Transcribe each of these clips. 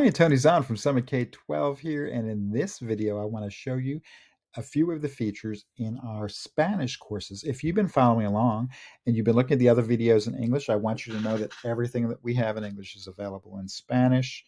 Hi, Tony Zahn from Summit K12 here, and in this video I want to show you a few of the features in our Spanish courses. If you've been following along and you've been looking at the other videos in English, I want you to know that everything that we have in English is available in Spanish,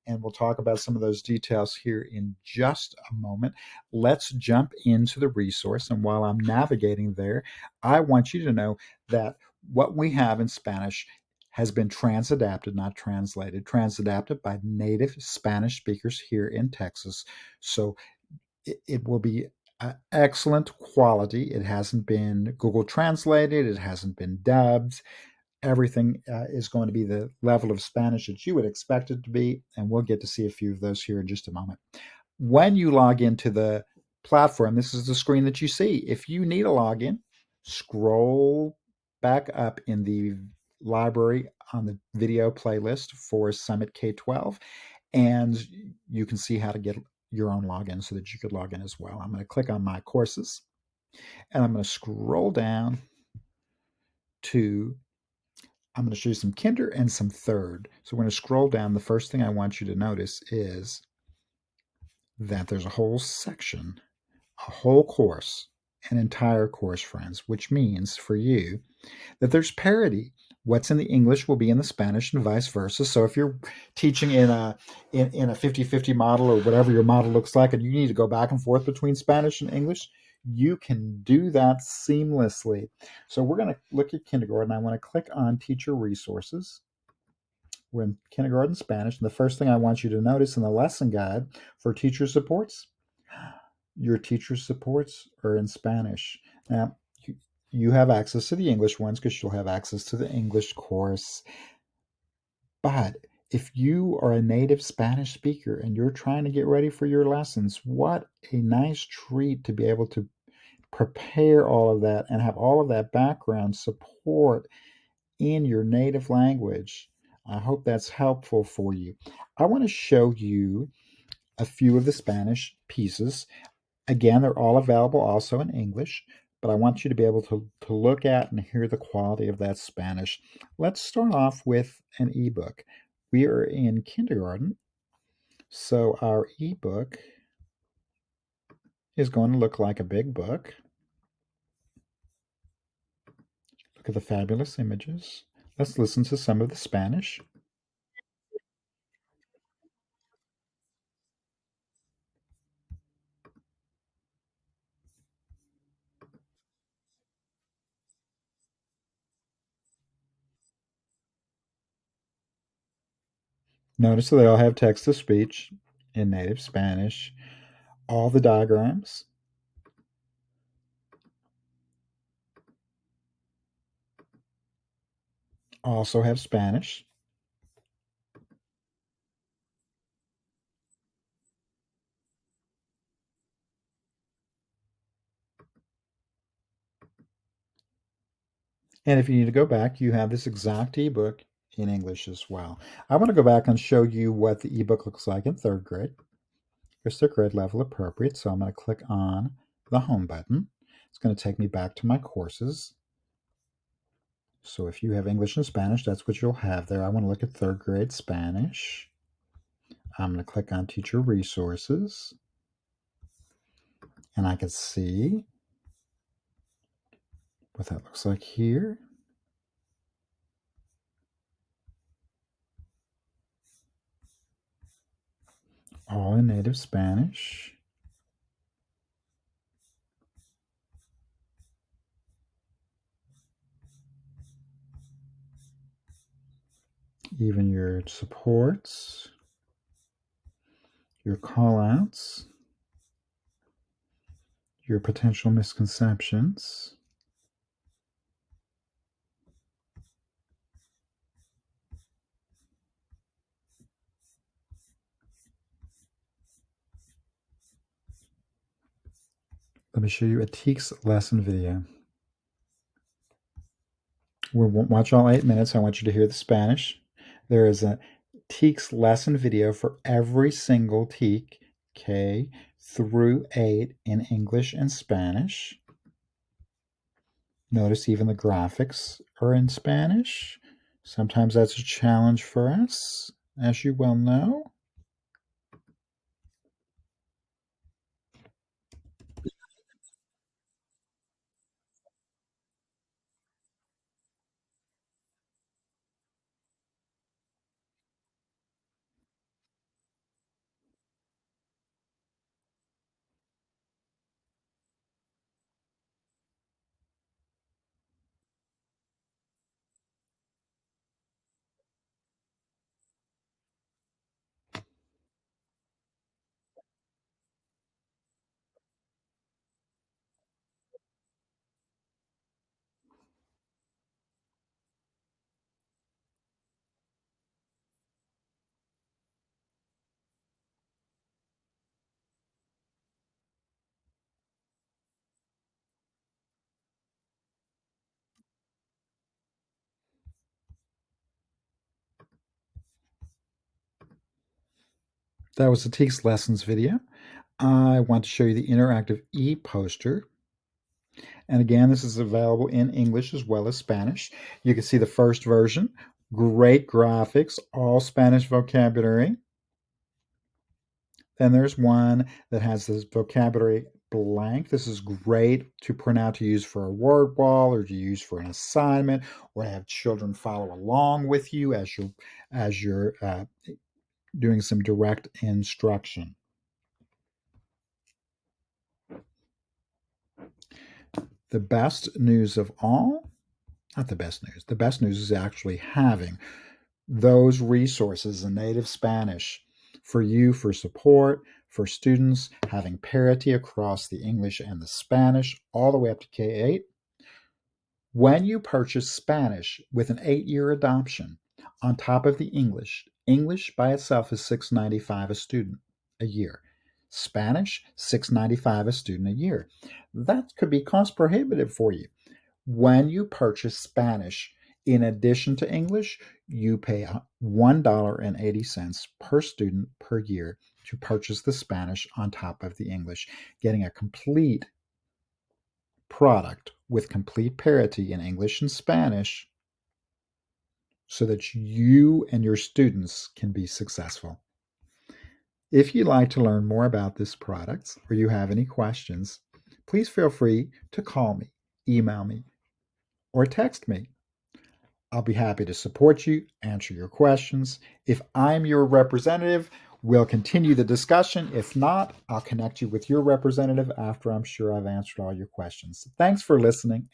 and we'll talk about some of those details here in just a moment. Let's jump into the resource, and while I'm navigating there, I want you to know that what we have in Spanish has been transadapted, not translated, transadapted by native Spanish speakers here in Texas. So it will be excellent quality. It hasn't been Google translated, it hasn't been dubbed. Everything is going to be the level of Spanish that you would expect it to be, and we'll get to see a few of those here in just a moment. When you log into the platform, this is the screen that you see. If you need a login, scroll back up in the library on the video playlist for Summit K12, and you can see how to get your own login so that you could log in as well. I'm going to click on My Courses, and I'm going to scroll down to I'm going to show you some kinder and some third. So we're going to scroll down. The first thing I want you to notice is that there's a whole section, a whole course, an entire course, friends, which means for you that there's parity. What's in the English will be in the Spanish and vice versa. So if you're teaching in a 50-50 model or whatever your model looks like, and you need to go back and forth between Spanish and English, you can do that seamlessly. So we're going to look at kindergarten. I want to click on Teacher Resources. We're in kindergarten Spanish, and the first thing I want you to notice in the lesson guide for teacher supports, your teacher supports are in Spanish. Now, you have access to the English ones because you'll have access to the English course. But if you are a native Spanish speaker and you're trying to get ready for your lessons, what a nice treat to be able to prepare all of that and have all of that background support in your native language. I hope that's helpful for you. I want to show you a few of the Spanish pieces. Again, they're all available also in English, but I want you to be able to look at and hear the quality of that Spanish. Let's start off with an ebook. We are in kindergarten, so our ebook is going to look like a big book. Look at the fabulous images. Let's listen to some of the Spanish. Notice that they all have text-to-speech in native Spanish. All the diagrams also have Spanish. And if you need to go back, you have this exact ebook in English as well. I want to go back and show you what the ebook looks like in third grade. It's their grade level appropriate, so I'm going to click on the home button. It's going to take me back to my courses. So if you have English and Spanish, that's what you'll have there. I want to look at third grade Spanish. I'm going to click on Teacher Resources, and I can see what that looks like here. All in native Spanish. Even your supports, your callouts, your potential misconceptions. Let me show you a TEKS lesson video. We won't watch all 8 minutes. I want you to hear the Spanish. There is a TEKS lesson video for every single TEK, K through 8, in English and Spanish. Notice even the graphics are in Spanish. Sometimes that's a challenge for us, as you well know. That was the Teaks Lessons video. I want to show you the interactive e-poster. And again, this is available in English as well as Spanish. You can see the first version. Great graphics, all Spanish vocabulary. Then there's one that has this vocabulary blank. This is great to print out to use for a word wall or to use for an assignment or to have children follow along with you as you're doing some direct instruction. The best news of all, not the best news is actually having those resources in native Spanish for you for support, for students, having parity across the English and the Spanish, all the way up to K-8. When you purchase Spanish with an 8-year adoption on top of the English, English by itself is $6.95 a student a year. Spanish, $6.95 a student a year. That could be cost prohibitive for you. When you purchase Spanish in addition to English, you pay $1.80 per student per year to purchase the Spanish on top of the English, getting a complete product with complete parity in English and Spanish so that you and your students can be successful. If you'd like to learn more about this product or you have any questions, please feel free to call me, email me, or text me. I'll be happy to support you, answer your questions. If I'm your representative, we'll continue the discussion. If not, I'll connect you with your representative after I'm sure I've answered all your questions. Thanks for listening.